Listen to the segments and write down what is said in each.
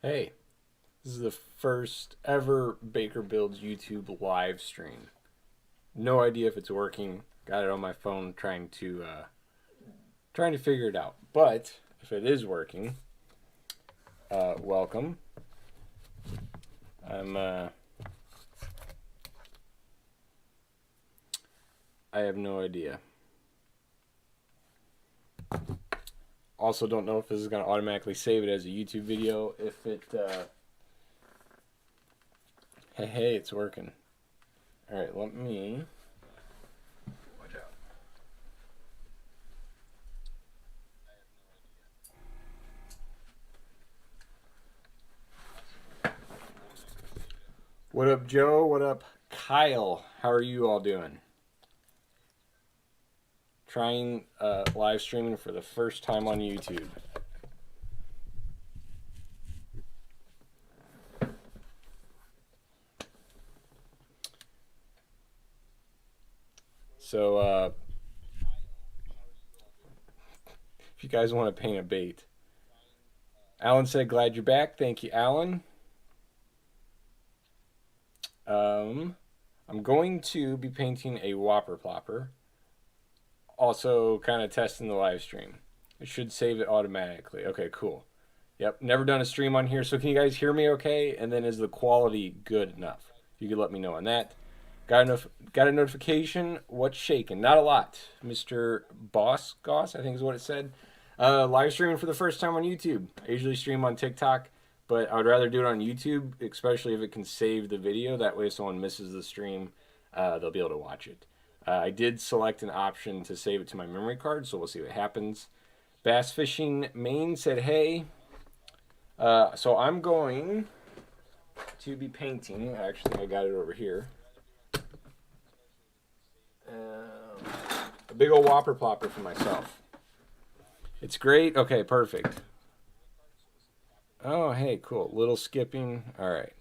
Hey, this is the first ever Baker Builds YouTube live stream. No idea if it's working. Got it on my phone, trying to figure it out. But if it is working, welcome. I'm I have no idea. Also, don't know if this is gonna automatically save it as a YouTube video. If it, hey, it's working. All right, let me. Watch out. What up, Joe? What up, Kyle? How are you all doing? Trying live streaming for the first time on YouTube. So, if you guys want to paint a bait, Alan said, "Glad you're back." Thank you, Alan. I'm going to be painting a Whopper Plopper. Also, kind of testing the live stream. It should save it automatically. Okay, cool. Yep, never done a stream on here. So can you guys hear me okay? And then is the quality good enough? You could let me know on that. Got a notification. What's shaking? Not a lot. Mr. Boss Goss, I think is what it said. Live streaming for the first time on YouTube. I usually stream on TikTok, but I would rather do it on YouTube, especially if it can save the video. That way, if someone misses the stream, they'll be able to watch it. I did select an option to save it to my memory card, so we'll see what happens. Bass Fishing Maine said, "Hey, so I'm going to be painting. Actually, I got it over here. A big old Whopper Plopper for myself. It's great. Okay, perfect. Oh, hey, cool. Little skipping. All right.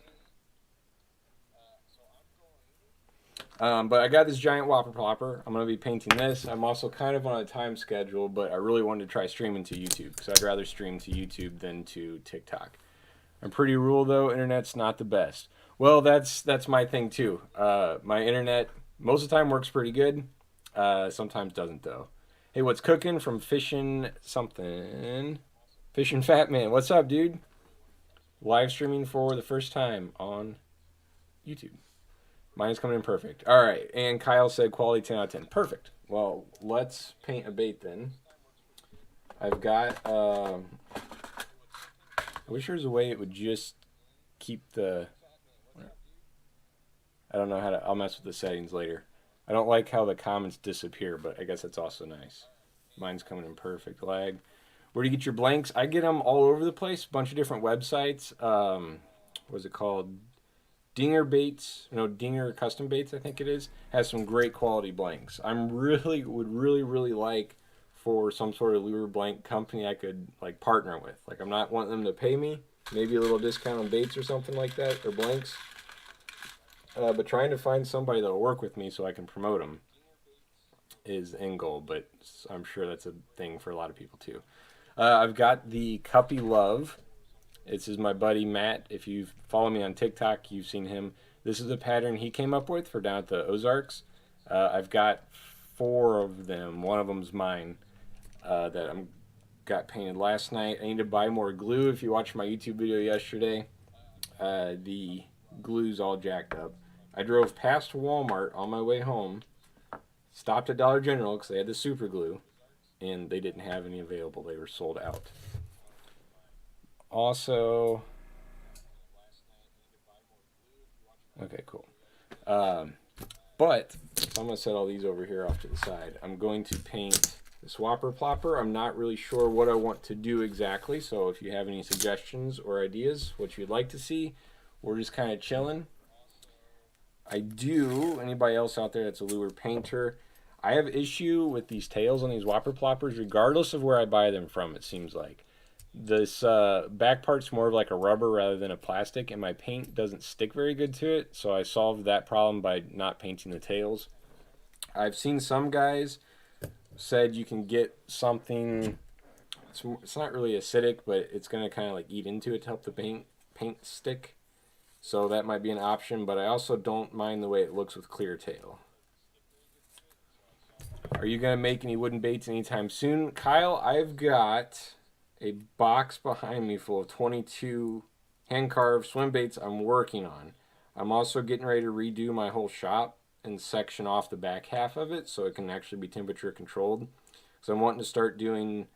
But I got this giant Whopper Plopper. I'm going to be painting this. I'm also kind of on a time schedule, but I really wanted to try streaming to YouTube because I'd rather stream to YouTube than to TikTok. I'm pretty rural though. Internet's not the best. Well, that's my thing too. My internet most of the time works pretty good. Sometimes doesn't though. Hey, what's cooking from Fishing something? Fishing Fat Man. What's up, dude? Live streaming for the first time on YouTube. Mine's coming in perfect. All right, and Kyle said quality 10 out of 10. Perfect. Well, let's paint a bait then. I've got. I wish there was a way it would just keep the. I don't know how to. I'll mess with the settings later. I don't like how the comments disappear, but I guess that's also nice. Mine's coming in perfect lag. Where do you get your blanks? I get them all over the place. A bunch of different websites. What's it called? Dinger Baits, Dinger Custom Baits, I think it is, has some great quality blanks. Would really like for some sort of lure blank company I could like partner with. Like I'm not wanting them to pay me, maybe a little discount on baits or something like that or blanks, but trying to find somebody that'll work with me so I can promote them is the end goal. But I'm sure that's a thing for a lot of people too. I've got the Cuppy Love. This is my buddy Matt. If you follow me on TikTok, you've seen him. This is the pattern he came up with for down at the Ozarks. I've got 4 of them. One of them's mine that I got painted last night. I need to buy more glue. If you watched my YouTube video yesterday, the glue's all jacked up. I drove past Walmart on my way home, stopped at Dollar General because they had the super glue, and they didn't have any available. They were sold out. Also, okay, cool. But so I'm going to set all these over here off to the side. I'm going to paint this Whopper Plopper. I'm not really sure what I want to do exactly, so if you have any suggestions or ideas, what you'd like to see, we're just kind of chilling. Anybody else out there that's a lure painter, I have issue with these tails on these Whopper Ploppers, regardless of where I buy them from, it seems like. This back part's more of like a rubber rather than a plastic, and my paint doesn't stick very good to it, so I solved that problem by not painting the tails. I've seen some guys said you can get something, it's not really acidic, but it's gonna kind of like eat into it to help the paint stick. So that might be an option, but I also don't mind the way it looks with clear tail. Are you gonna make any wooden baits anytime soon, Kyle? I've got a box behind me full of 22 hand carved swim baits I'm working on. I'm also getting ready to redo my whole shop and section off the back half of it so it can actually be temperature controlled. So I'm wanting to start doing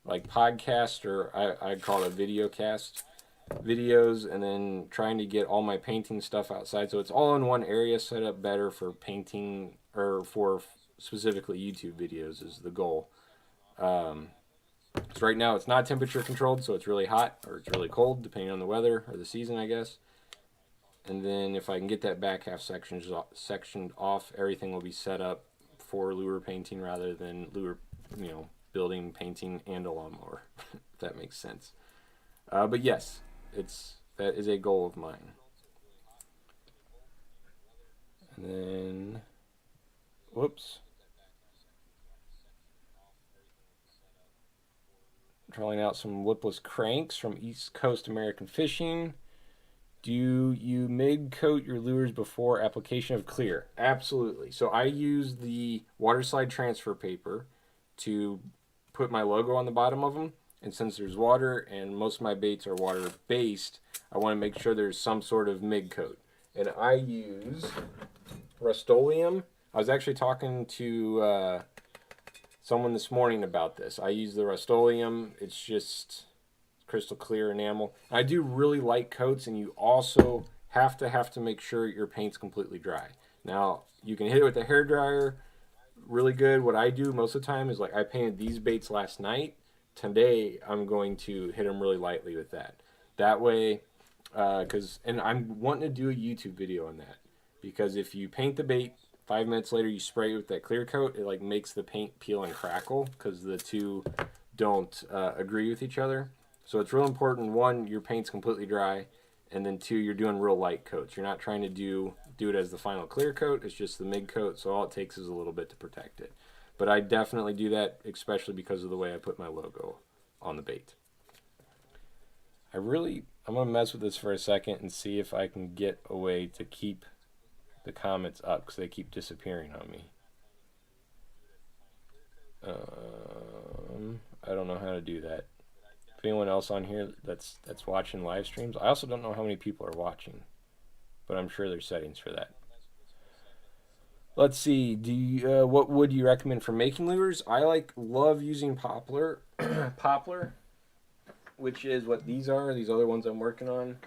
like podcast, or I call it a video cast videos, and then trying to get all my painting stuff outside so it's all in one area, set up better for painting, or for specifically YouTube videos is the goal. So right now it's not temperature controlled, so it's really hot or it's really cold depending on the weather or the season, I guess. And then if I can get that back half sectioned off, everything will be set up for lure painting rather than lure, building, painting, and a lawnmower, if that makes sense. But yes, that is a goal of mine. And then, whoops. Trying out some lipless cranks from East Coast American Fishing. Do you MIG coat your lures before application of clear? Absolutely. So I use the water slide transfer paper to put my logo on the bottom of them. And since there's water and most of my baits are water based, I want to make sure there's some sort of MIG coat. And I use Rust-Oleum. I was actually talking to someone this morning about this. I use the Rust-Oleum. It's just crystal clear enamel. I do really light coats, and you also have to make sure your paint's completely dry. Now, you can hit it with a hairdryer really good. What I do most of the time is, like, I painted these baits last night. Today, I'm going to hit them really lightly with that. That way, and I'm wanting to do a YouTube video on that, because if you paint the bait, 5 minutes later you spray it with that clear coat, it like makes the paint peel and crackle because the two don't agree with each other. So it's real important, one, your paint's completely dry, and then two, you're doing real light coats. You're not trying to do it as the final clear coat. It's just the MIG coat, so all it takes is a little bit to protect it. But I definitely do that, especially because of the way I put my logo on the bait. I'm going to mess with this for a second and see if I can get a way to keep the comments up, because they keep disappearing on me. I don't know how to do that. If anyone else on here that's watching live streams, I also don't know how many people are watching, but I'm sure there's settings for that. Let's see. What would you recommend for making lures? I love using poplar, which is what these are. These other ones I'm working on.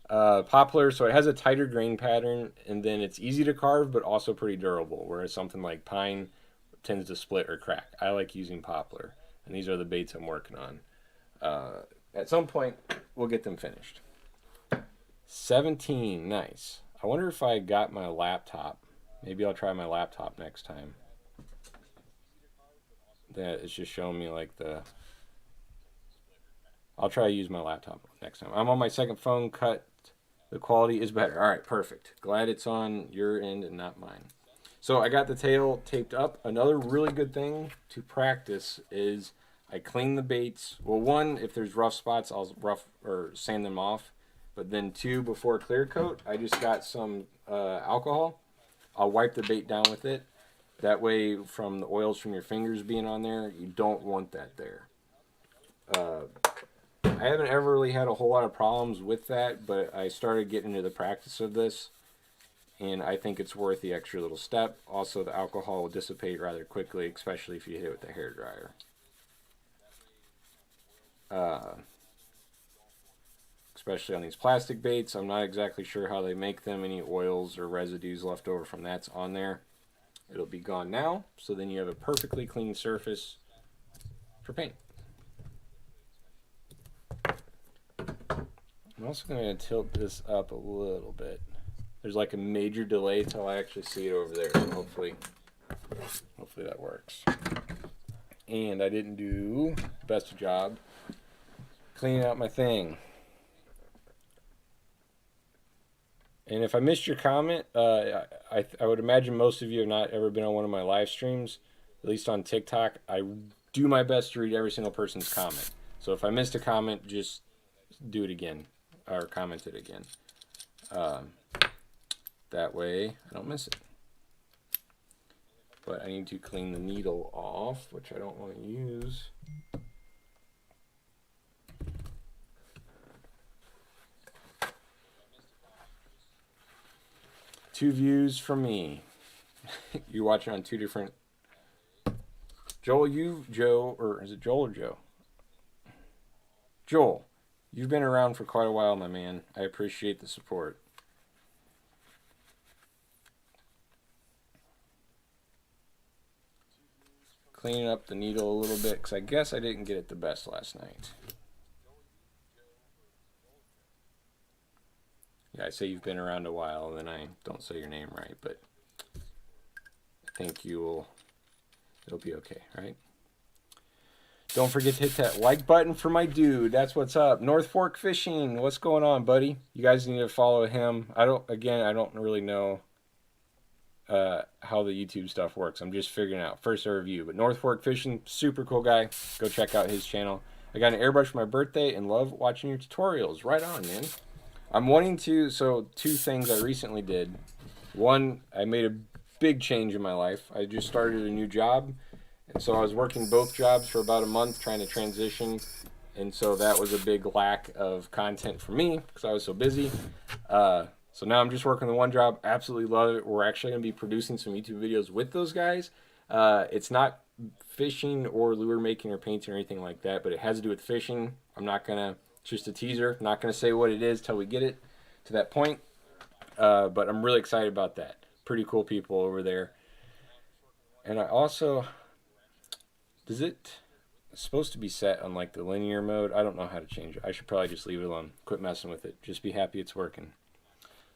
Poplar, so it has a tighter grain pattern, and then it's easy to carve, but also pretty durable. Whereas something like pine tends to split or crack. I like using poplar, and these are the baits I'm working on. At some point, we'll get them finished. 17, nice. I wonder if I got my laptop. Maybe I'll try my laptop next time. That it's just showing me like I'll try to use my laptop next time. I'm on my second phone. The quality is better. All right, perfect. Glad it's on your end and not mine. So I got the tail taped up. Another really good thing to practice is I clean the baits. Well, one, if there's rough spots, I'll sand them off. But then two, before clear coat, I just got some alcohol. I'll wipe the bait down with it. That way, from the oils from your fingers being on there, you don't want that there. I haven't ever really had a whole lot of problems with that, but I started getting into the practice of this, and I think it's worth the extra little step. Also, the alcohol will dissipate rather quickly, especially if you hit it with a hairdryer. Especially on these plastic baits. I'm not exactly sure how they make them. Any oils or residues left over from that's on there. It'll be gone now, so then you have a perfectly clean surface for paint. I'm also going to tilt this up a little bit. There's like a major delay till I actually see it over there, so hopefully that works. And I didn't do the best job cleaning out my thing. And if I missed your comment, I would imagine most of you have not ever been on one of my live streams. at least on TikTok, I do my best to read every single person's comment. So if I missed a comment, just do it again or comment it again. That way I don't miss it. But I need to clean the needle off, which I don't want to use. Two views from me. You're watching on two different. Joel, Joe, or is it Joel or Joe? Joel, you've been around for quite a while, my man. I appreciate the support. Cleaning up the needle a little bit, because I guess I didn't get it the best last night. Yeah, I say you've been around a while, and then I don't say your name right, but I think it'll be okay, right? Don't forget to hit that like button for my dude. That's what's up. North Fork Fishing. What's going on, buddy? You guys need to follow him. I don't really know how the YouTube stuff works. I'm just figuring out. First a review. But North Fork Fishing, super cool guy. Go check out his channel. I got an airbrush for my birthday and love watching your tutorials. Right on, man. I'm wanting to, so two things I recently did. One, I made a big change in my life. I just started a new job, and so I was working both jobs for about a month trying to transition, and so that was a big lack of content for me because I was so busy. So now I'm just working the one job. Absolutely love it. We're actually going to be producing some YouTube videos with those guys. It's not fishing or lure making or painting or anything like that, but it has to do with fishing. I'm not going to, it's just a teaser. I'm not going to say what it is till we get it to that point. But I'm really excited about that. Pretty cool people over there. And I also, it's supposed to be set on like the linear mode. I don't know how to change it. I should probably just leave it alone. Quit messing with it. Just be happy it's working.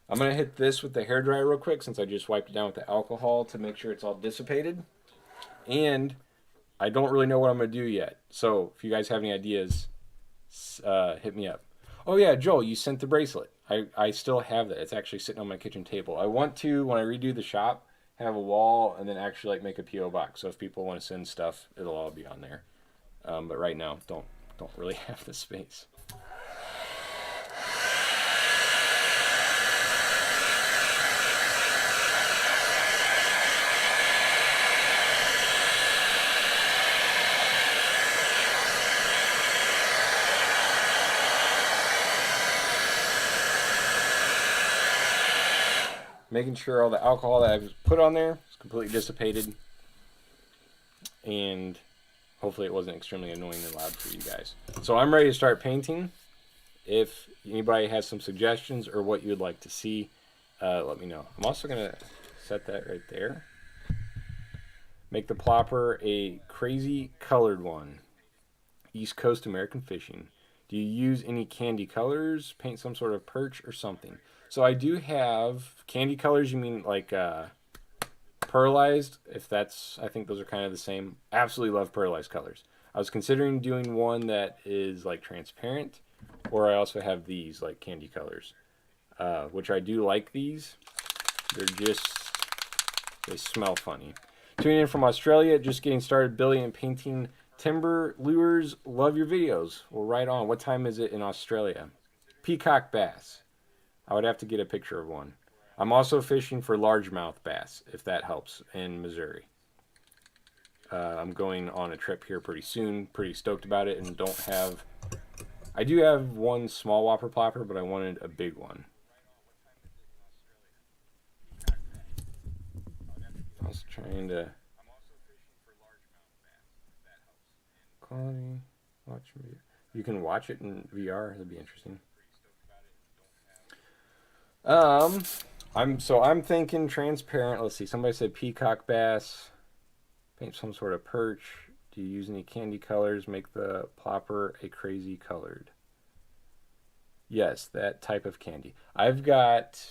I'm going to hit this with the hairdryer real quick since I just wiped it down with the alcohol to make sure it's all dissipated. And I don't really know what I'm going to do yet. So if you guys have any ideas, hit me up. Oh yeah, Joel, you sent the bracelet. I still have that. It's actually sitting on my kitchen table. I want to, when I redo the shop, have a wall and then actually like make a P.O. box. So if people want to send stuff, it'll all be on there. But right now, don't really have the space. Making sure all the alcohol that I've put on there is completely dissipated. And hopefully it wasn't extremely annoying and loud for you guys. So I'm ready to start painting. If anybody has some suggestions or what you'd like to see, let me know. I'm also going to set that right there. Make the plopper a crazy colored one. East Coast American Fishing. Do you use any candy colors? Paint some sort of perch or something? So I do have candy colors. You mean like pearlized? If that's, I think those are kind of the same. Absolutely love pearlized colors. I was considering doing one that is like transparent, or I also have these like candy colors, which I do like these. They smell funny. Tuning in from Australia, just getting started building and painting timber lures. Love your videos. Well, right on. What time is it in Australia? Peacock bass. I would have to get a picture of one. I'm also fishing for largemouth bass, if that helps, in Missouri. I'm going on a trip here pretty soon. Pretty stoked about it, and I do have one small whopper plopper, but I wanted a big one. I was trying to quality watch video. You can watch it in VR. That'd be interesting. I'm thinking transparent. Let's see. Somebody said peacock bass. Paint some sort of perch. Do you use any candy colors? Make the plopper a crazy colored. Yes, that type of candy. I've got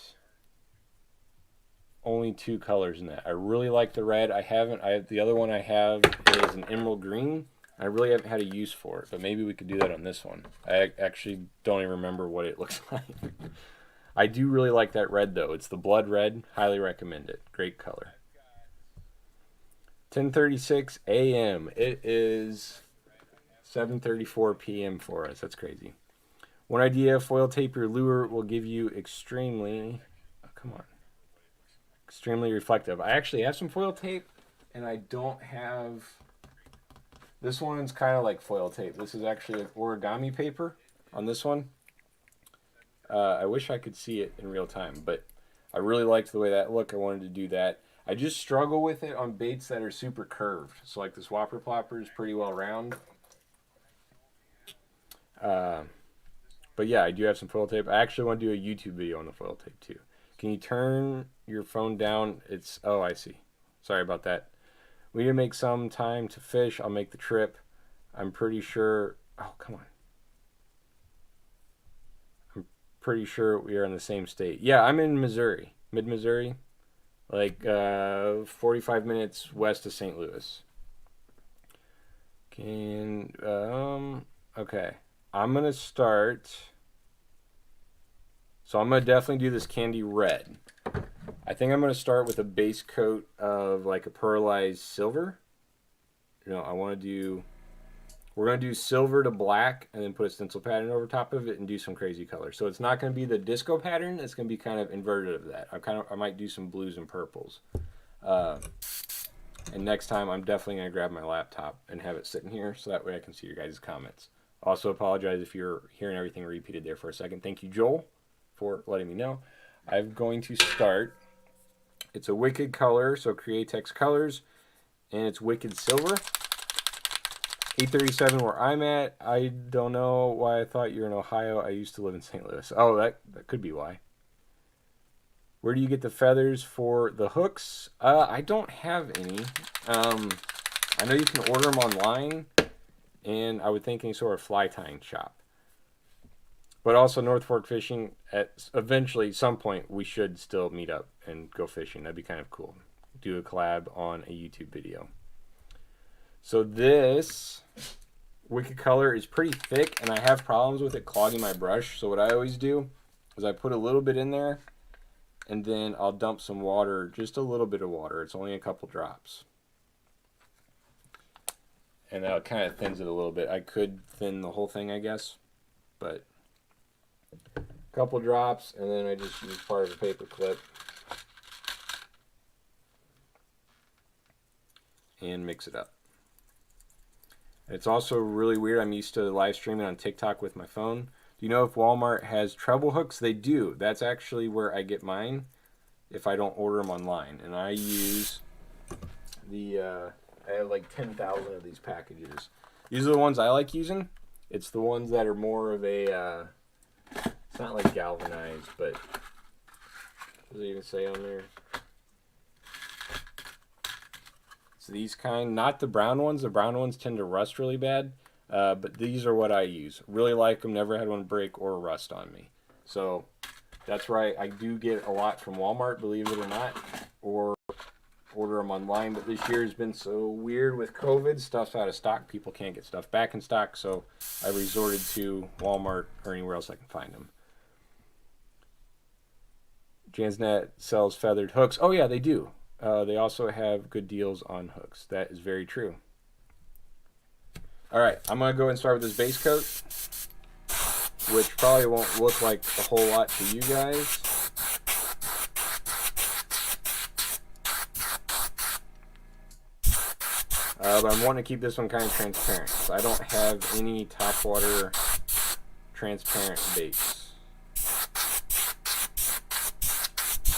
only two colors in that. I really like the red. The other one I have is an emerald green. I really haven't had a use for it, but maybe we could do that on this one. I actually don't even remember what it looks like. I do really like that red, though. It's the blood red. Highly recommend it. Great color. 10:36 a.m. It is 7:34 p.m. for us. That's crazy. One idea, foil tape your lure will give you extremely, oh, come on, extremely reflective. I actually have some foil tape, and I don't have, this one's kind of like foil tape. This is actually like origami paper on this one. I wish I could see it in real time, but I really liked the way that looked. I wanted to do that. I just struggle with it on baits that are super curved. So like this Whopper Plopper is pretty well round. But yeah, I do have some foil tape. I actually want to do a YouTube video on the foil tape too. Can you turn your phone down? It's, oh, I see. Sorry about that. We need to make some time to fish. I'll make the trip. I'm pretty sure, oh, come on. I'm pretty sure we are in the same state. Yeah, I'm in Missouri, mid-Missouri, like 45 minutes west of St. Louis. Okay. I'm going to start, so I'm going to definitely do this candy red. I think I'm going to start with a base coat of like a pearlized silver. You know, we're going to do silver to black and then put a stencil pattern over top of it and do some crazy colors. So it's not going to be the disco pattern. It's going to be kind of inverted of that. I might do some blues and purples. And next time I'm definitely going to grab my laptop and have it sitting here so that way I can see your guys' comments. Also apologize if you're hearing everything repeated there for a second. Thank you, Joel, for letting me know. I'm going to start. It's a Wicked color, so Createx Colors, and it's Wicked Silver. 837 where I'm at. I don't know why I thought you were in Ohio. I used to live in St. Louis. Oh, that could be why. Where do you get the feathers for the hooks? I don't have any. I know you can order them online, and I would think any sort of fly tying shop. But also North Fork Fishing, at eventually, some point, we should still meet up and go fishing. That'd be kind of cool. Do a collab on a YouTube video. So this Wicked color is pretty thick, and I have problems with it clogging my brush. So what I always do is I put a little bit in there, and then I'll dump some water, just a little bit of water. It's only a couple drops. And that kind of thins it a little bit. I could thin the whole thing, I guess, but a couple drops, and then I just use part of a paper clip and mix it up. It's also really weird. I'm used to live streaming on TikTok with my phone. Do you know if Walmart has treble hooks? They do. That's actually where I get mine if I don't order them online. And I use the, I have like 10,000 of these packages. These are the ones I like using. It's the ones that are more of a, it's not like galvanized, but what does it even say on there? These kind, not the brown ones. The brown ones tend to rust really bad, but these are what I use. Really like them. Never had one break or rust on me. So that's right. I do get a lot from Walmart, believe it or not, or order them online. But this year has been so weird with COVID. Stuff's out of stock. People can't get stuff back in stock, so I resorted to Walmart or anywhere else I can find them. Jansnet sells feathered hooks. Oh yeah, they do. They also have good deals on hooks. That is very true. All right, I'm going to go and start with this base coat, which probably won't look like a whole lot to you guys. But I'm wanting to keep this one kind of transparent. So I don't have any topwater transparent baits.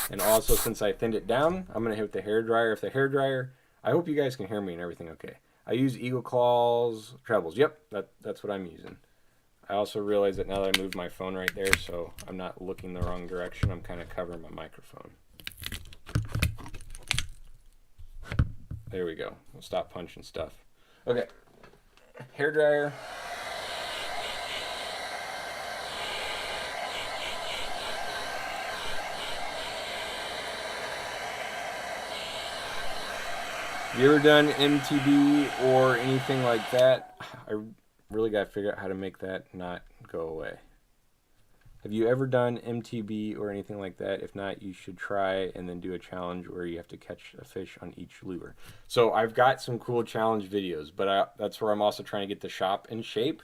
And also, since I thinned it down, I'm going to hit with the hairdryer. If the hairdryer, I hope you guys can hear me and everything okay. I use Eagle Claws trebles. Yep, that's what I'm using. I also realize that now that I moved my phone right there, so I'm not looking the wrong direction. I'm kind of covering my microphone. There we go. We'll stop punching stuff. Okay, hairdryer. Have you ever done MTB or anything like that? I really got to figure out how to make that not go away. Have you ever done MTB or anything like that? If not, you should try and then do a challenge where you have to catch a fish on each lure. So I've got some cool challenge videos, but that's where I'm also trying to get the shop in shape,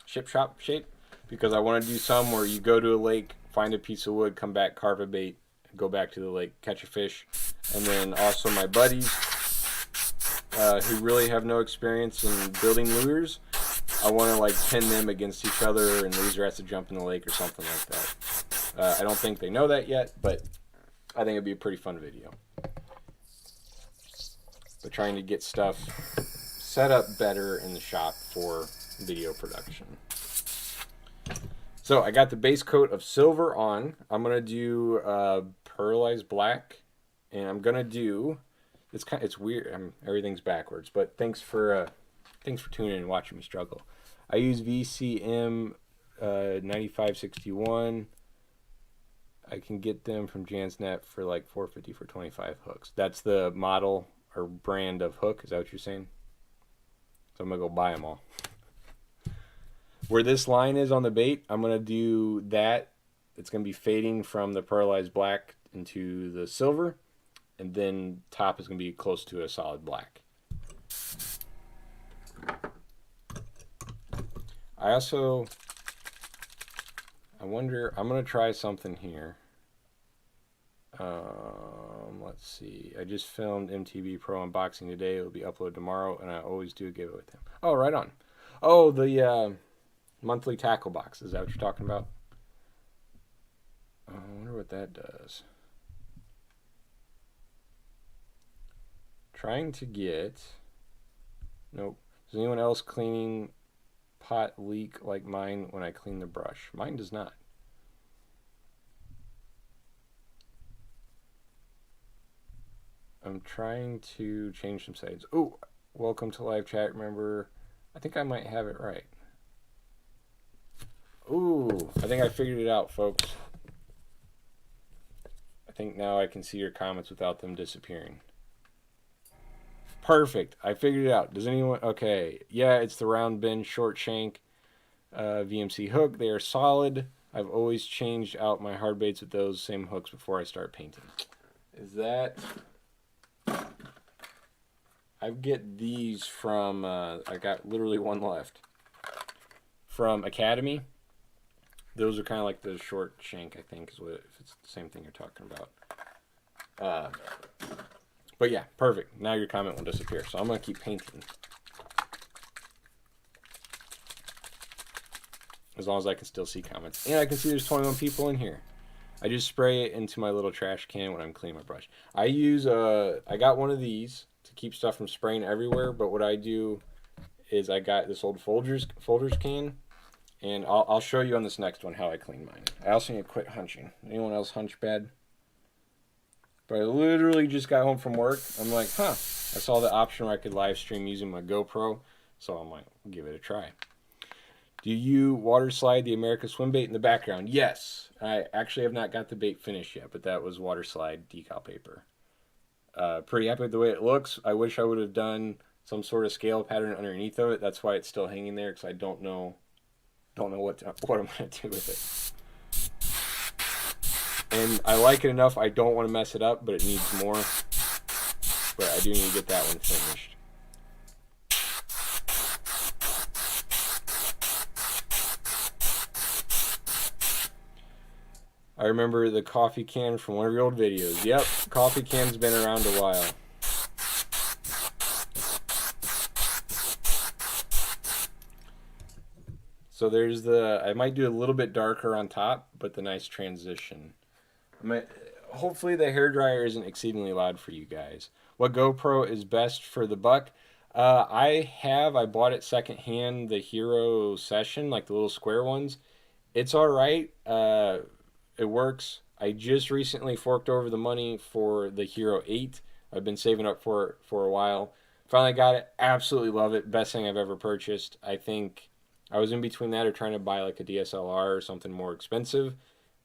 shop shape, because I want to do some where you go to a lake, find a piece of wood, come back, carve a bait, go back to the lake, catch a fish. And then also my buddies who really have no experience in building lures, I want to like pin them against each other and loser has to jump in the lake or something like that. I don't think they know that yet, but I think it'd be a pretty fun video. But trying to get stuff set up better in the shop for video production. So I got the base coat of silver on. I'm gonna do pearlized black, and I'm gonna do. It's weird. Everything's backwards, but thanks for tuning in and watching me struggle. I use VCM 9561. I can get them from Jansnet for like $4.50 for 25 hooks. That's the model or brand of hook. Is that what you're saying? So I'm gonna go buy them all. Where this line is on the bait, I'm gonna do that. It's gonna be fading from the pearlized black into the silver, and then top is gonna be close to a solid black. I wonder, I'm going to try something here. Let's see. I just filmed MTB Pro unboxing today. It'll be uploaded tomorrow, and I always do a giveaway with him. Oh, right on. Oh, the monthly tackle box. Is that what you're talking about? Oh, I wonder what that does. Trying to get... Nope. Is anyone else cleaning pot leak like mine when I clean the brush? Mine does not. I'm trying to change some settings. Oh, welcome to live chat. Remember, I think I might have it right. Ooh, I think I figured it out, folks. I think now I can see your comments without them disappearing. Perfect. I figured it out. Does anyone... Okay. Yeah, it's the round bend short shank VMC hook. They are solid. I've always changed out my hard baits with those same hooks before I start painting. Is that... I get these from... I got literally one left. From Academy. Those are kind of like the short shank, I think, is what... If it's the same thing you're talking about. But yeah, perfect. Now your comment will disappear. So I'm going to keep painting. As long as I can still see comments. And I can see there's 21 people in here. I just spray it into my little trash can when I'm cleaning my brush. I use, I got one of these to keep stuff from spraying everywhere. But what I do is I got this old Folgers can. And I'll show you on this next one how I clean mine. I also need to quit hunching. Anyone else hunch bad? But I literally just got home from work. I'm like, I saw the option where I could live stream using my GoPro. So I'm like, give it a try. Do you water slide the America swim bait in the background? Yes. I actually have not got the bait finished yet, but that was water slide decal paper. Pretty happy with the way it looks. I wish I would have done some sort of scale pattern underneath of it. That's why it's still hanging there, because I don't know what I'm going to do with it. And I like it enough, I don't want to mess it up, but it needs more. But I do need to get that one finished. I remember the coffee can from one of your old videos. Yep, coffee can's been around a while. So there's the, I might do a little bit darker on top, but the nice transition. Hopefully the hairdryer isn't exceedingly loud for you guys. What GoPro is best for the buck? I bought it secondhand, the Hero Session, like the little square ones. It's alright. It works. I just recently forked over the money for the Hero 8. I've been saving up for it for a while. Finally got it. Absolutely love it. Best thing I've ever purchased. I think I was in between that or trying to buy like a DSLR or something more expensive.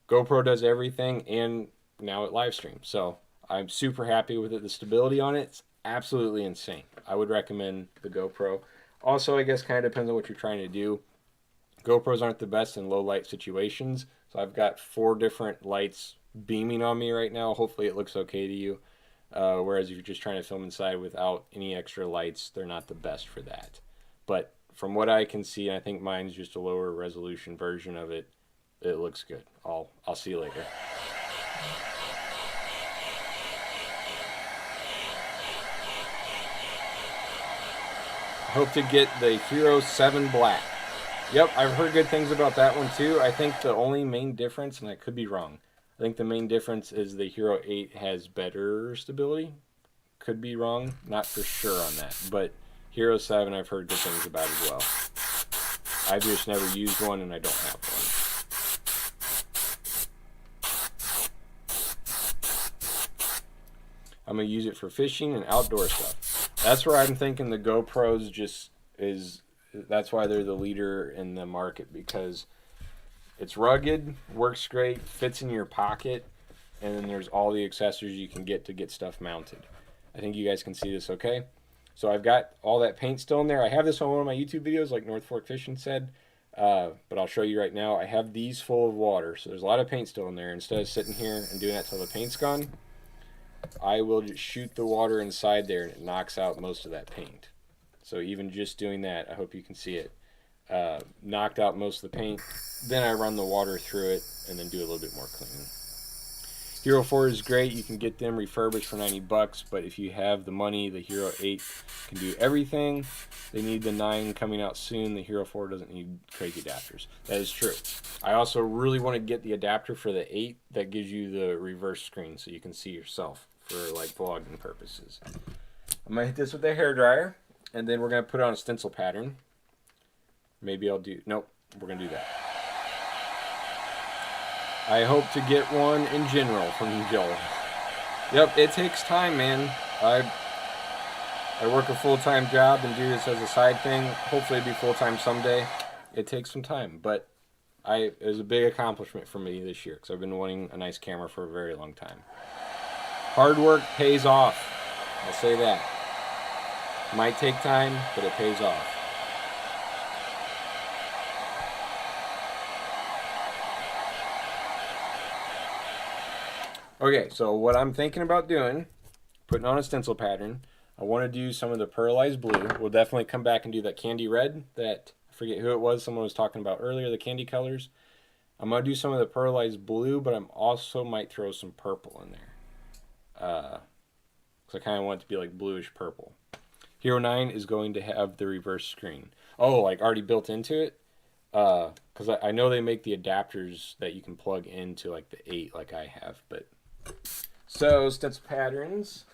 GoPro does everything, and now it live streams. So I'm super happy with it. The stability on it's absolutely insane. I would recommend the GoPro. Also, I guess kind of depends on what you're trying to do. GoPros aren't the best in low light situations, So I've got 4 different lights beaming on me right now. Hopefully it looks okay to you. Whereas if you're just trying to film inside without any extra lights, they're not the best for that. But from what I can see, and I think mine's just a lower resolution version of it, it looks good. I'll see you later. I hope to get the Hero 7 Black. Yep, I've heard good things about that one too. I think the only main difference, and I could be wrong, I think the main difference is the Hero 8 has better stability. Could be wrong, not for sure on that. But Hero 7 I've heard good things about as well. I've just never used one and I don't have one. I'm going to use it for fishing and outdoor stuff. That's where I'm thinking the GoPros just is, that's why they're the leader in the market, because it's rugged, works great, fits in your pocket, and then there's all the accessories you can get to get stuff mounted. I think you guys can see this okay. So I've got all that paint still in there. I have this on one of my YouTube videos like North Fork Fishing said, but I'll show you right now. I have these full of water, so there's a lot of paint still in there. Instead of sitting here and doing that till the paint's gone, I will just shoot the water inside there and it knocks out most of that paint. So even just doing that, I hope you can see it, knocked out most of the paint. Then I run the water through it and then do a little bit more cleaning. Hero 4 is great. You can get them refurbished for $90, but if you have the money, the Hero 8 can do everything. They need the 9 coming out soon. The Hero 4 doesn't need crazy adapters. That is true. I also really want to get the adapter for the 8 that gives you the reverse screen so you can see yourself for like vlogging purposes. I'm going to hit this with a hairdryer, and then we're going to put on a stencil pattern. Maybe I'll do, nope, we're going to do that. I hope to get one in general from Joel. Yep, it takes time, man. I work a full-time job and do this as a side thing. Hopefully it'll be full-time someday. It takes some time, but it was a big accomplishment for me this year because I've been wanting a nice camera for a very long time. Hard work pays off. I'll say that. Might take time, but it pays off. Okay, so what I'm thinking about doing, putting on a stencil pattern, I want to do some of the pearlized blue. We'll definitely come back and do that candy red that, I forget who it was, someone was talking about earlier, the candy colors. I'm going to do some of the pearlized blue, but I'm also might throw some purple in there. Because I kind of want it to be like bluish purple. Hero 9 is going to have the reverse screen. Oh, like already built into it? Because I know they make the adapters that you can plug into like the 8 like I have, but... So, stencil patterns.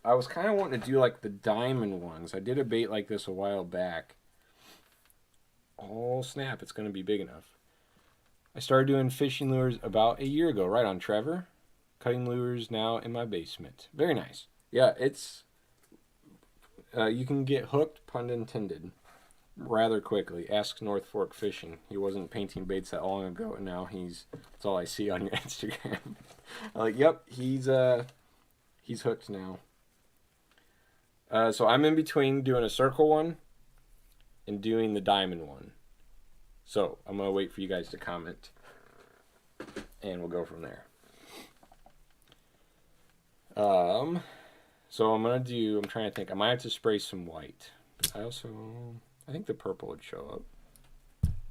I was kind of wanting to do like the diamond ones. I did a bait like this a while back. Oh snap, it's going to be big enough. I started doing fishing lures about a year ago, right on Trevor. Cutting lures now in my basement. Very nice. Yeah, it's... you can get hooked, pun intended, rather quickly. Ask North Fork Fishing. He wasn't painting baits that long ago, and now that's all I see on your Instagram. I'm like, yep, he's hooked now. So I'm in between doing a circle one and doing the diamond one. So I'm going to wait for you guys to comment, and we'll go from there. So I'm trying to think, I might have to spray some white. I think the purple would show up.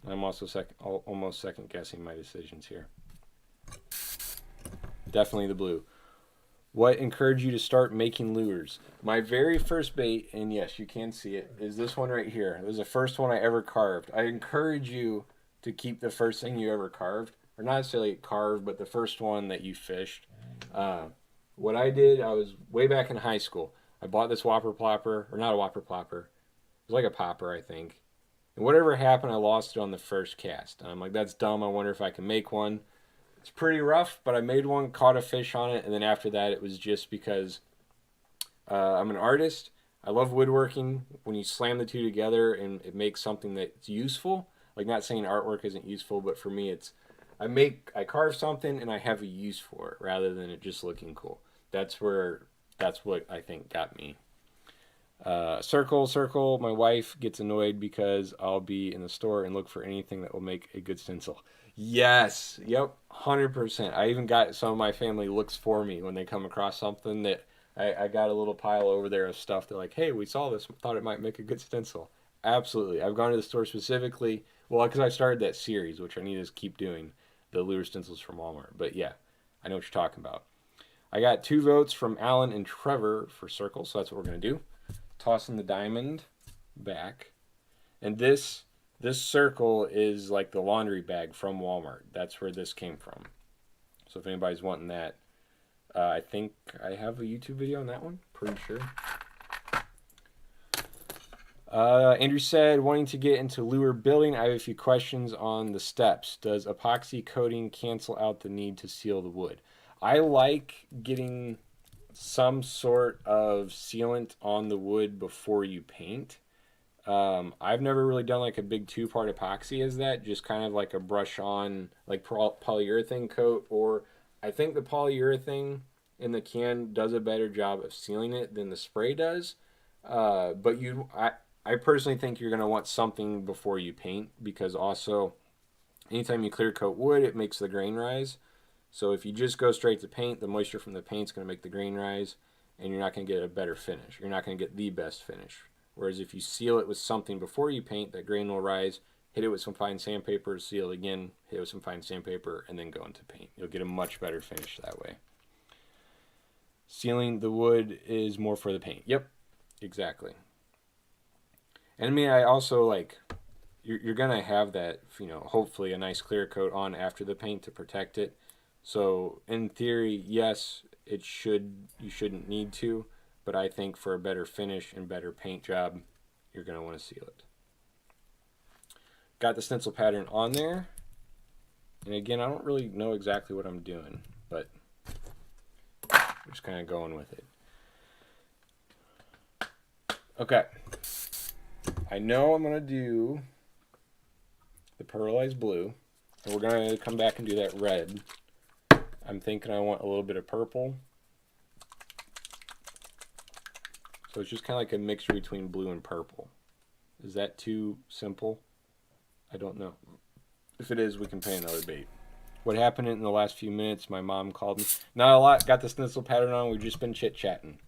I'm also almost second guessing my decisions here. Definitely the blue. What encouraged you to start making lures? My very first bait, and yes, you can see it, is this one right here. It was the first one I ever carved. I encourage you to keep the first thing you ever carved, or not necessarily carved, but the first one that you fished. What I did, I was way back in high school. I bought this whopper plopper, or not a whopper plopper. It was like a popper, I think. And whatever happened, I lost it on the first cast. And I'm like, that's dumb. I wonder if I can make one. It's pretty rough, but I made one, caught a fish on it, and then after that, it was just because I'm an artist. I love woodworking. When you slam the two together and it makes something that's useful, like not saying artwork isn't useful, but for me, it's I carve something and I have a use for it rather than it just looking cool. That's what I think got me. Circle. My wife gets annoyed because I'll be in the store and look for anything that will make a good stencil. Yes. Yep. 100%. I even got some of my family looks for me when they come across something that I got a little pile over there of stuff. They're like, hey, we saw this, thought it might make a good stencil. Absolutely. I've gone to the store specifically, well, because I started that series, which I need to keep doing, the lure stencils from Walmart. But yeah, I know what you're talking about. I got 2 votes from Alan and Trevor for circle, so that's what we're going to do. Tossing the diamond back. And this circle is like the laundry bag from Walmart. That's where this came from. So if anybody's wanting that, I think I have a YouTube video on that one. Pretty sure. Andrew said, wanting to get into lure building, I have a few questions on the steps. Does epoxy coating cancel out the need to seal the wood? I like getting some sort of sealant on the wood before you paint. I've never really done like a big 2-part epoxy as that, just kind of like a brush on like polyurethane coat, or I think the polyurethane in the can does a better job of sealing it than the spray does. But I personally think you're going to want something before you paint, because also anytime you clear coat wood, it makes the grain rise. So if you just go straight to paint, the moisture from the paint's going to make the grain rise, and you're not going to get a better finish. You're not going to get the best finish. Whereas if you seal it with something before you paint, that grain will rise, hit it with some fine sandpaper, seal it again, hit it with some fine sandpaper, and then go into paint. You'll get a much better finish that way. Sealing the wood is more for the paint. Yep, exactly. And I mean, I also like, you're going to have that, you know, hopefully a nice clear coat on after the paint to protect it. So in theory, yes, you shouldn't need to, but I think for a better finish and better paint job, you're going to want to seal it. Got the stencil pattern on there. And again, I don't really know exactly what I'm doing, but I'm just kind of going with it. Okay. I know I'm going to do the pearlized blue, and we're going to come back and do that red. I'm thinking I want a little bit of purple. So it's just kind of like a mixture between blue and purple. Is that too simple? I don't know. If it is, we can paint another bait. What happened in the last few minutes, my mom called me. Not a lot. Got the stencil pattern on. We've just been chit-chatting.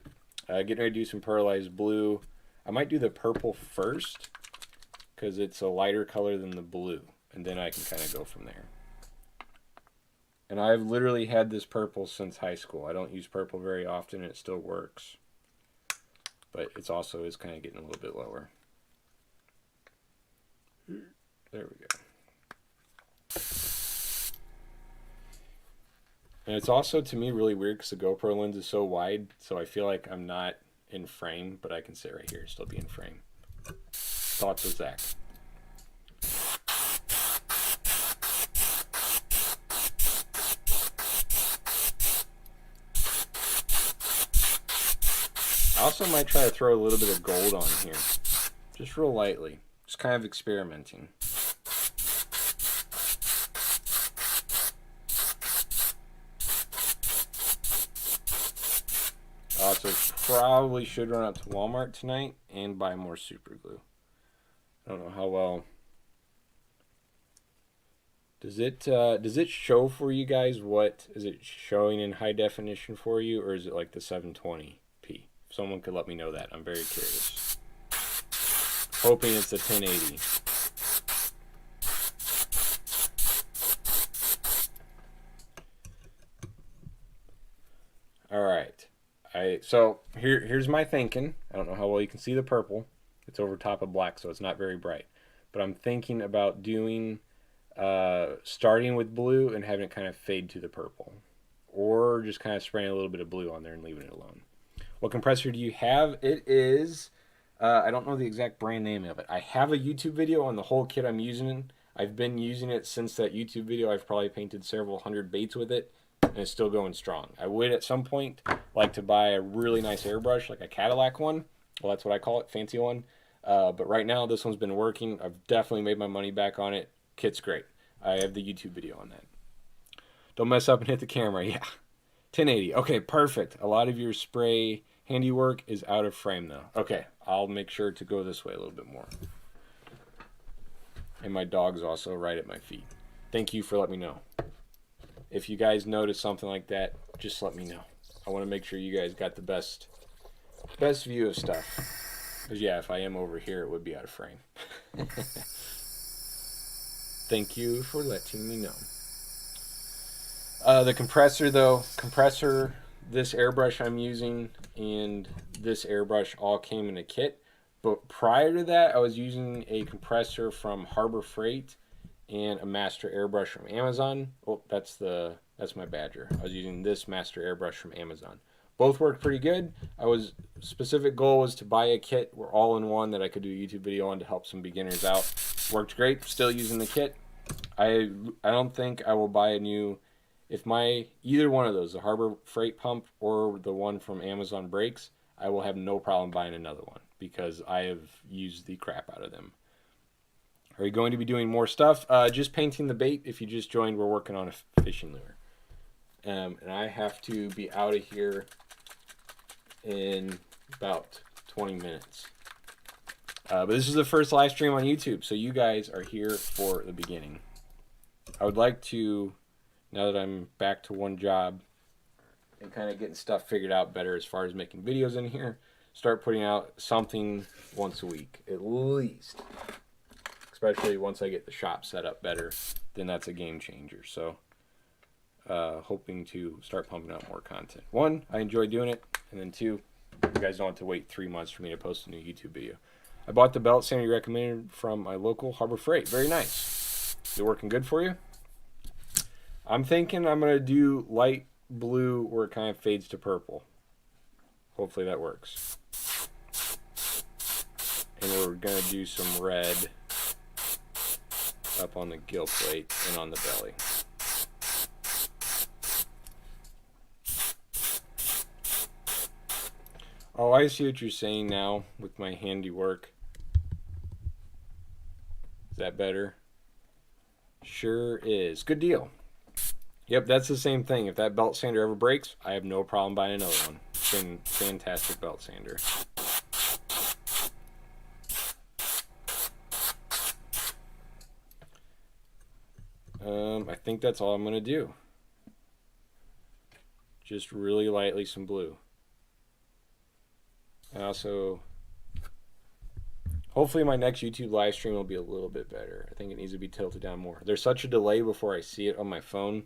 Getting ready to do some pearlized blue. I might do the purple first, because it's a lighter color than the blue. And then I can kind of go from there. And I've literally had this purple since high school. I don't use purple very often, and it still works. But it's also is kind of getting a little bit lower. There we go. And it's also, to me, really weird because the GoPro lens is so wide, so I feel like I'm not in frame, but I can sit right here and still be in frame. Thoughts with Zach? I also might try to throw a little bit of gold on here, just real lightly, just kind of experimenting. Also, probably should run out to Walmart tonight and buy more super glue. I don't know how well. Does it show for you guys? What is it showing in high definition for you, or is it like the 720p? If someone could let me know that, I'm very curious. Hoping it's a 1080. All right. So here's my thinking. I don't know how well you can see the purple. It's over top of black, so it's not very bright. But I'm thinking about doing starting with blue and having it kind of fade to the purple, or just kind of spraying a little bit of blue on there and leaving it alone. What compressor do you have? It is I don't know the exact brand name of it. I have a YouTube video on the whole kit I'm using. I've been using it since that YouTube video. I've probably painted several hundred baits with it, and it's still going strong. I would at some point like to buy a really nice airbrush, like a Cadillac one. Well, that's what I call it, fancy one. But right now, this one's been working. I've definitely made my money back on it. Kit's great. I have the YouTube video on that. Don't mess up and hit the camera. Yeah. 1080. Okay, perfect. A lot of your spray handiwork is out of frame, though. Okay, I'll make sure to go this way a little bit more. And my dog's also right at my feet. thank you for letting me know. If you guys notice something like that, just let me know. I want to make sure you guys got the best view of stuff. Because yeah, if I am over here, it would be out of frame. Thank you for letting me know. The compressor though, this airbrush I'm using and this airbrush all came in a kit. But prior to that, I was using a compressor from Harbor Freight and a master airbrush from Amazon. Oh, that's my Badger. I was using this master airbrush from Amazon. Both worked pretty good. Specific goal was to buy a kit all in one that I could do a YouTube video on to help some beginners out. Worked great. Still using the kit. I don't think I will buy a new. If either one of those, the Harbor Freight pump or the one from Amazon breaks, I will have no problem buying another one because I have used the crap out of them. Are we going to be doing more stuff? Just painting the bait. If you just joined, we're working on a fishing lure. And I have to be out of here in about 20 minutes. But this is the first live stream on YouTube, so you guys are here for the beginning. I would like to, now that I'm back to one job and kind of getting stuff figured out better as far as making videos in here, start putting out something once a week, at least. Especially once I get the shop set up better, then that's a game changer. So, hoping to start pumping out more content. One, I enjoy doing it, and then two, you guys don't have to wait 3 months for me to post a new YouTube video. I bought the belt sander you recommended from my local Harbor Freight. Very nice. Is it working good for you? I'm thinking I'm going to do light blue where it kind of fades to purple. Hopefully that works. And we're going to do some red up on the gill plate and on the belly. Oh, I see what you're saying now with my handiwork. Is that better? Sure is. Good deal. Yep, that's the same thing. If that belt sander ever breaks, I have no problem buying another one. It's been fantastic belt sander. I think that's all I'm going to do. Just really lightly some blue. And also, hopefully my next YouTube live stream will be a little bit better. I think it needs to be tilted down more. There's such a delay before I see it on my phone.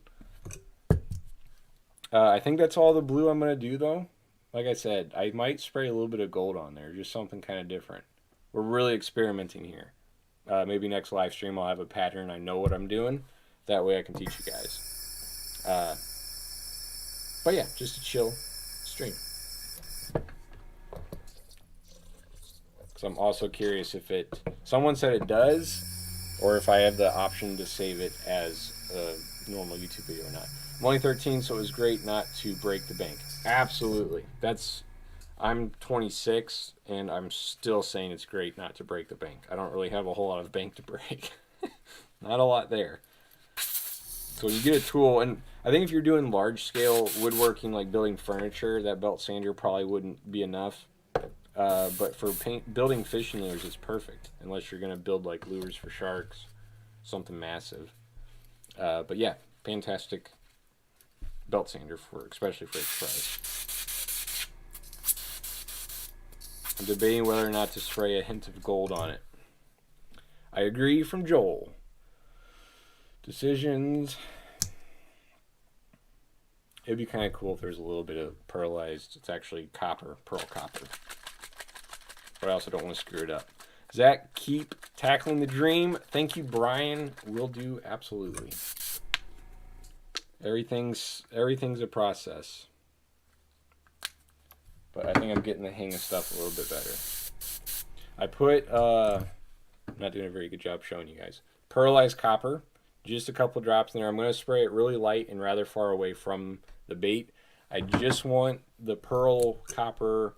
I think that's all the blue I'm going to do, though. Like I said, I might spray a little bit of gold on there, just something kind of different. We're really experimenting here. Maybe next live stream I'll have a pattern. I know what I'm doing. That way I can teach you guys. But yeah, just a chill stream. Because I'm also curious if someone said it does, or if I have the option to save it as a normal YouTube video or not. I'm only 13, so it was great not to break the bank. Absolutely. I'm 26, and I'm still saying it's great not to break the bank. I don't really have a whole lot of bank to break. Not a lot there. So when you get a tool, and I think if you're doing large-scale woodworking, like building furniture, that belt sander probably wouldn't be enough. But for building fishing lures, it's perfect, unless you're going to build like lures for sharks, something massive. But yeah, fantastic belt sander, especially for its price. I'm debating whether or not to spray a hint of gold on it. I agree from Joel. Decisions. It'd be kind of cool if there's a little bit of pearlized. It's actually copper, pearl copper. But I also don't want to screw it up. Zach, keep tackling the dream. Thank you, Brian. Will do, absolutely. Everything's a process. But I think I'm getting the hang of stuff a little bit better. I put, I'm not doing a very good job showing you guys. Pearlized copper, just a couple drops in there. I'm going to spray it really light and rather far away from the bait. I just want the pearl copper.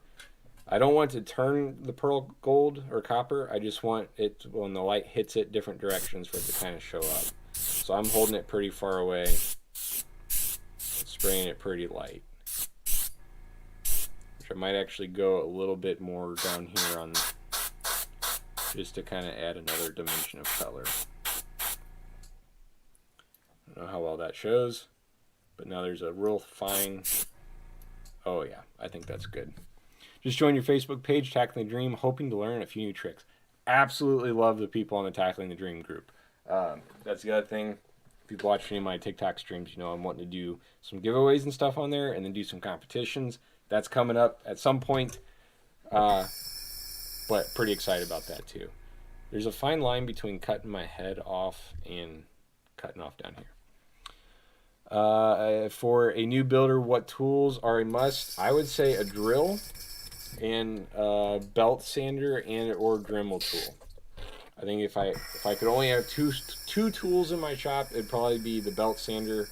I don't want to turn the pearl gold or copper. I just want it, when the light hits it, different directions for it to kind of show up. So I'm holding it pretty far away, spraying it pretty light. Which I might actually go a little bit more down here on, just to kind of add another dimension of color. I don't know how well that shows, but now there's a real fine. Oh yeah, I think that's good. Just join your Facebook page, Tackling the Dream, hoping to learn a few new tricks. Absolutely love the people on the Tackling the Dream group. That's the other thing. If you've watched any of my TikTok streams, you know I'm wanting to do some giveaways and stuff on there, and then do some competitions. That's coming up at some point, but pretty excited about that too. There's a fine line between cutting my head off and cutting off down here. For a new builder, what tools are a must? I would say a drill and a belt sander and or Dremel tool. I think if I could only have two tools in my shop, it'd probably be the belt sander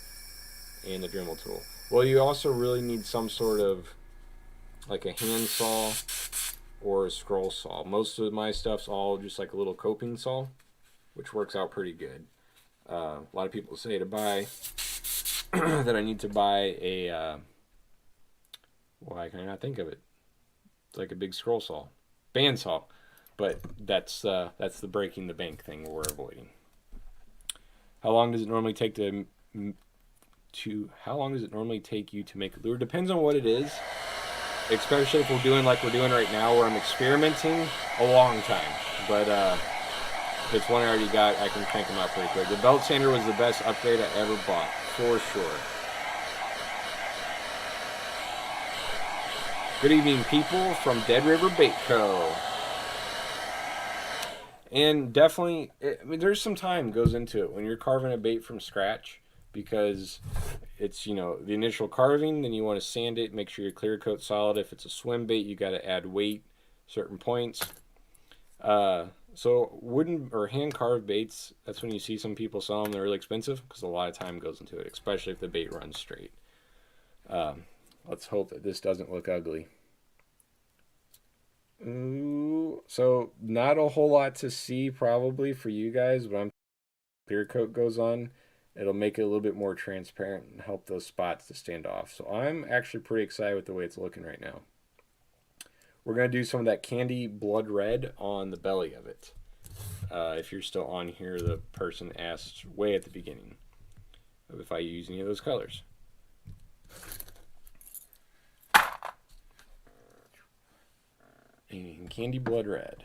and the Dremel tool. Well, you also really need some sort of like a hand saw or a scroll saw. Most of my stuff's all just like a little coping saw, which works out pretty good. A lot of people say to buy that I need to buy a why can I not think of it? It's like a big scroll saw, bandsaw, but that's the breaking the bank thing we're avoiding. How long does it normally take how long does it normally take you to make a lure? Depends on what it is, especially if we're doing like we're doing right now where I'm experimenting. A long time, but if it's one I already got, I can crank them out pretty quick. The belt sander was the best upgrade I ever bought, for sure. Good evening, people from Dead River Bait Co. And definitely, I mean, there's some time goes into it when you're carving a bait from scratch, because it's, you know, the initial carving, then you want to sand it, make sure your clear coat's solid. If it's a swim bait, you got to add weight, certain points. So wooden or hand carved baits, that's when you see some people sell them. They're really expensive because a lot of time goes into it, especially if the bait runs straight. Let's hope that this doesn't look ugly. Ooh, so not a whole lot to see probably for you guys. When clear coat goes on, it'll make it a little bit more transparent and help those spots to stand off. So I'm actually pretty excited with the way it's looking right now. We're going to do some of that candy blood red on the belly of it. If you're still on here, the person asked way at the beginning if I use any of those colors. And candy blood red.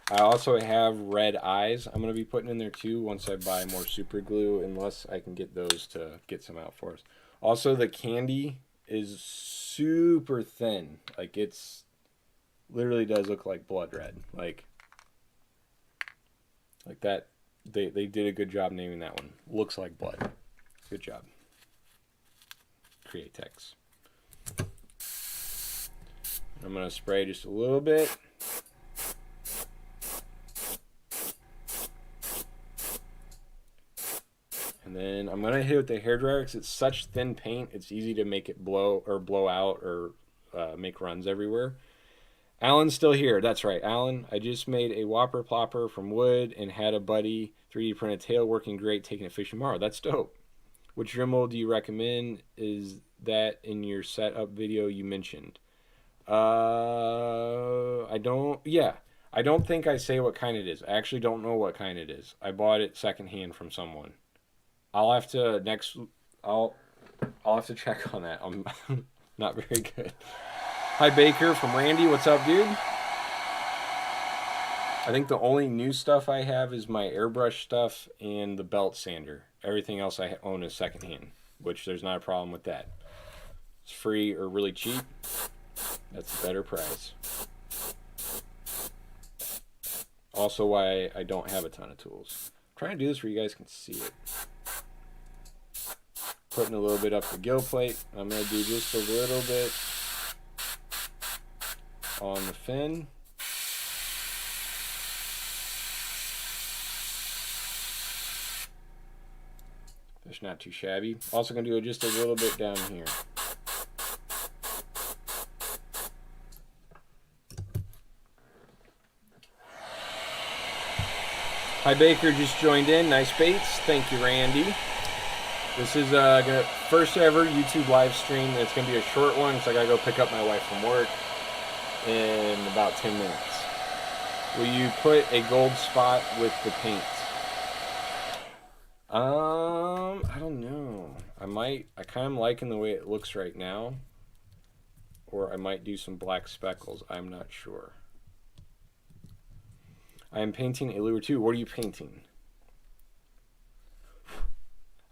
I also have red eyes I'm going to be putting in there too once I buy more super glue, unless I can get those to get some out for us. Also, the candy is super thin. Like, it's literally does look like blood red. Like that. They did a good job naming that one. Looks like blood. Good job. Createx. I'm going to spray just a little bit. And then I'm going to hit it with the hairdryer because it's such thin paint, it's easy to make it blow out or make runs everywhere. Alan's still here. That's right, Alan. I just made a whopper plopper from wood and had a buddy 3D print a tail working great, taking a fishing tomorrow. That's dope. Which Dremel do you recommend? Is that in your setup video you mentioned? I don't think I say what kind it is. I actually don't know what kind it is. I bought it secondhand from someone. I'll have to check on that. I'm not very good. Hi Baker from Randy. What's up, dude? I think the only new stuff I have is my airbrush stuff and the belt sander. Everything else I own is secondhand, which there's not a problem with that. It's free or really cheap. That's a better price. Also why I don't have a ton of tools. I'm trying to do this where you guys can see it. Putting a little bit up the gill plate. I'm going to do just a little bit on the fin. That's not too shabby. Also going to do just a little bit down here. Hi Baker, just joined in. Nice baits. Thank you, Randy. This is first ever YouTube live stream. It's going to be a short one, so I got to go pick up my wife from work in about 10 minutes. will you put a gold spot with the paint? I don't know. I might. I kind of liking the way it looks right now. Or I might do some black speckles. I'm not sure. I am painting a lure too. What are you painting?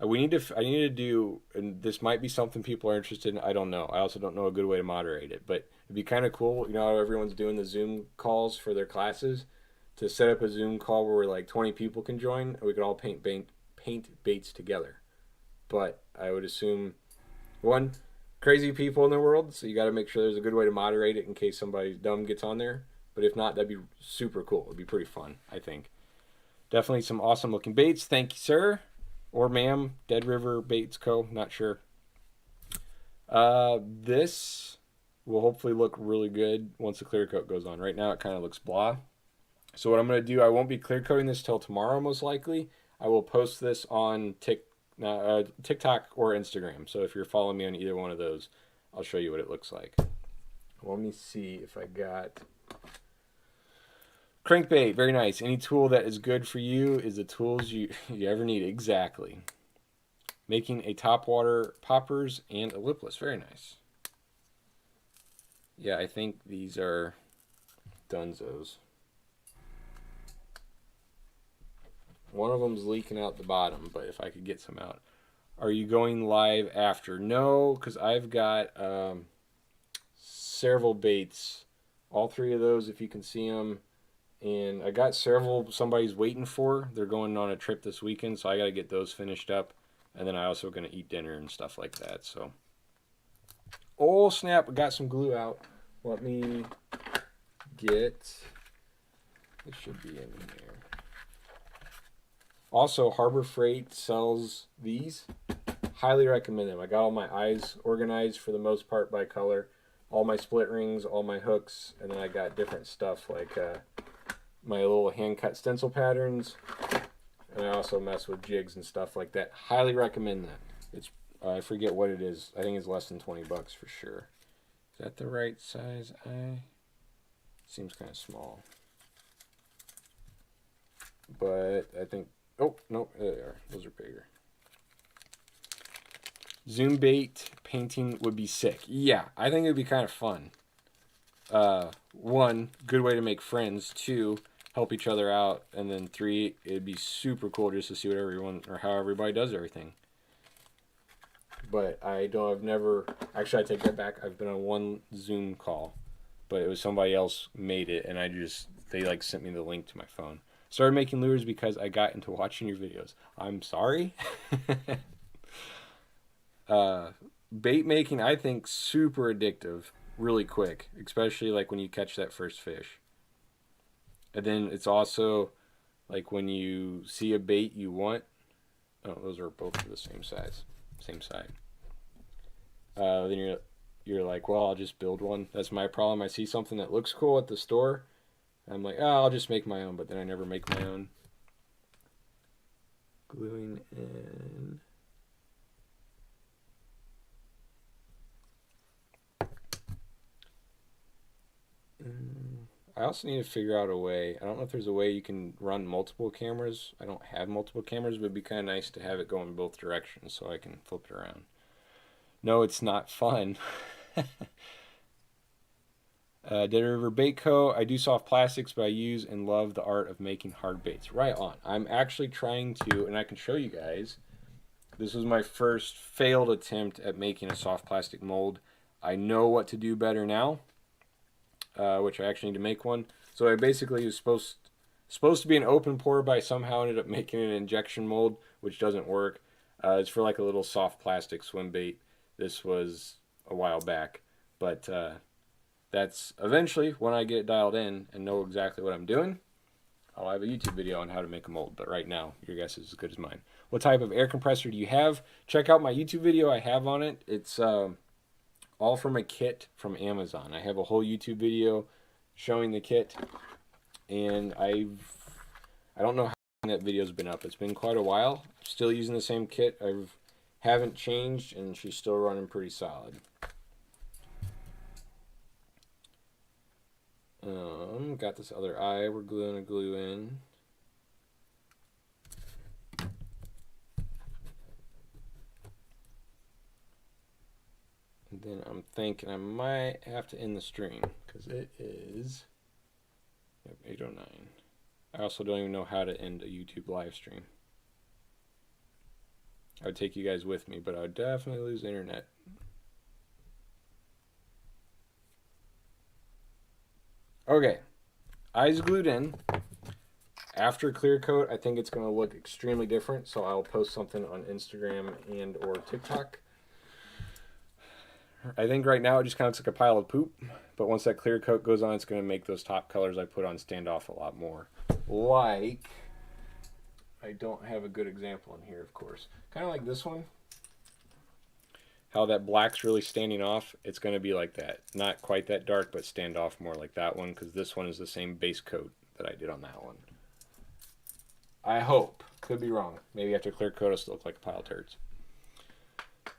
I need to do, and this might be something people are interested in. I don't know. I also don't know a good way to moderate it, but it'd be kind of cool. You know how everyone's doing the Zoom calls for their classes, to set up a Zoom call where like 20 people can join, and we could all paint baits together. But I would assume, one, crazy people in the world, so you got to make sure there's a good way to moderate it in case somebody dumb gets on there. But if not, that'd be super cool. It'd be pretty fun, I think. Definitely some awesome looking baits. Thank you, sir. Or ma'am. Dead River Baits Co. Not sure. This will hopefully look really good once the clear coat goes on. Right now it kind of looks blah. So what I'm going to do, I won't be clear coating this till tomorrow most likely. I will post this on TikTok or Instagram. So if you're following me on either one of those, I'll show you what it looks like. Let me see if I got... Crankbait, very nice. Any tool that is good for you is the tools you ever need. Exactly. Making a topwater poppers and a lipless. Very nice. Yeah, I think these are Dunzos. One of them's leaking out the bottom, but if I could get some out. Are you going live after? No, because I've got several baits. All three of those, if you can see them. And I got several somebody's waiting for. They're going on a trip this weekend, so I got to get those finished up. And then I also going to eat dinner and stuff like that. So, oh snap! I got some glue out. Let me get. It should be in here. Also, Harbor Freight sells these. Highly recommend them. I got all my eyes organized for the most part by color. All my split rings, all my hooks, and then I got different stuff like my little hand-cut stencil patterns, and I also mess with jigs and stuff like that. Highly recommend that. It's I forget what it is. I think it's less than 20 bucks for sure. Is that the right size eye? Seems kind of small, but I think. Oh no, there they are. Those are bigger. Zoom bait painting would be sick. Yeah, I think it would be kind of fun. One, good way to make friends. Two, help each other out. And then three, it'd be super cool just to see what everyone or how everybody does everything. But I've never, actually I take that back. I've been on one Zoom call, but it was somebody else made it, and they like sent me the link to my phone. Started making lures because I got into watching your videos. I'm sorry. Bait making, I think, super addictive, really quick, especially like when you catch that first fish. And then it's also like when you see a bait you want. Oh, those are both the same size, same side. Then you're like, well, I'll just build one. That's my problem. I see something that looks cool at the store. I'm like, oh, I'll just make my own, but then I never make my own. Gluing in. I also need to figure out a way. I don't know if there's a way you can run multiple cameras. I don't have multiple cameras, but it'd be kind of nice to have it go in both directions so I can flip it around. No, it's not fun. Dead River Bait Co. I do soft plastics, but I use and love the art of making hard baits. Right on. I'm actually trying to, and I can show you guys. This was my first failed attempt at making a soft plastic mold. I know what to do better now. Which I actually need to make one. So I basically was supposed to be an open pour, but I somehow ended up making an injection mold, which doesn't work. It's for like a little soft plastic swim bait. This was a while back, but that's eventually when I get it dialed in and know exactly what I'm doing. I'll have a YouTube video on how to make a mold, but right now your guess is as good as mine. What type of air compressor do you have? Check out my YouTube video I have on it. It's all from a kit from Amazon. I have a whole YouTube video showing the kit, and I don't know how long that video's been up. It's been quite a while. Still using the same kit. Haven't changed, and she's still running pretty solid. Got this other eye we're gonna glue in. And then I'm thinking I might have to end the stream because it is 8:09. I also don't even know how to end a YouTube live stream. I would take you guys with me, but I would definitely lose internet. Okay, eyes glued in. After clear coat, I think it's going to look extremely different, so I'll post something on Instagram and or TikTok. I think right now it just kind of looks like a pile of poop, but once that clear coat goes on, it's going to make those top colors I put on stand off a lot more. Like, I don't have a good example in here, of course. Kind of like this one. How that black's really standing off, it's going to be like that. Not quite that dark, but stand off more like that one, because this one is the same base coat that I did on that one. I hope. Could be wrong. Maybe after clear coat, it'll still look like a pile of turds.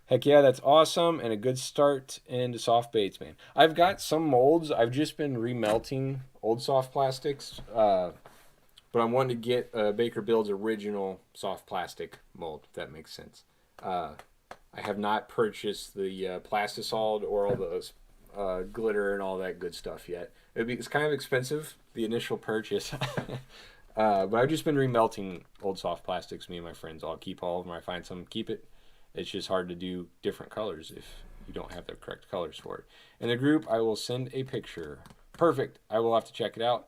Heck yeah, that's awesome, and a good start into soft baits, man. I've got some molds. I've just been remelting old soft plastics, but I'm wanting to get Baker Build's original soft plastic mold, if that makes sense. I have not purchased the plastisol or all those glitter and all that good stuff yet. It's kind of expensive, the initial purchase. But I've just been remelting old soft plastics, me and my friends. I'll keep all of them. I find some, keep it. It's just hard to do different colors if you don't have the correct colors for it. In the group, I will send a picture. Perfect. I will have to check it out.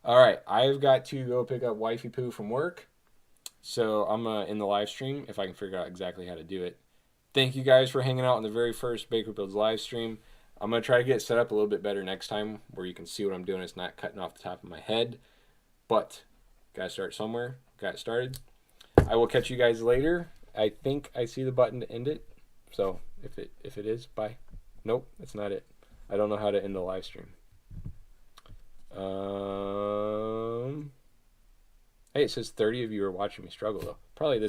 All right. I've got to go pick up Wifey Poo from work. So I'm in the live stream if I can figure out exactly how to do it. Thank you guys for hanging out on the very first Baker Builds live stream. I'm going to try to get it set up a little bit better next time where you can see what I'm doing. It's not cutting off the top of my head. But got to start somewhere. Got it started. I will catch you guys later. I think I see the button to end it. So if it is, bye. Nope, that's not it. I don't know how to end the live stream. Hey, it says 30 of you are watching me struggle though. Probably this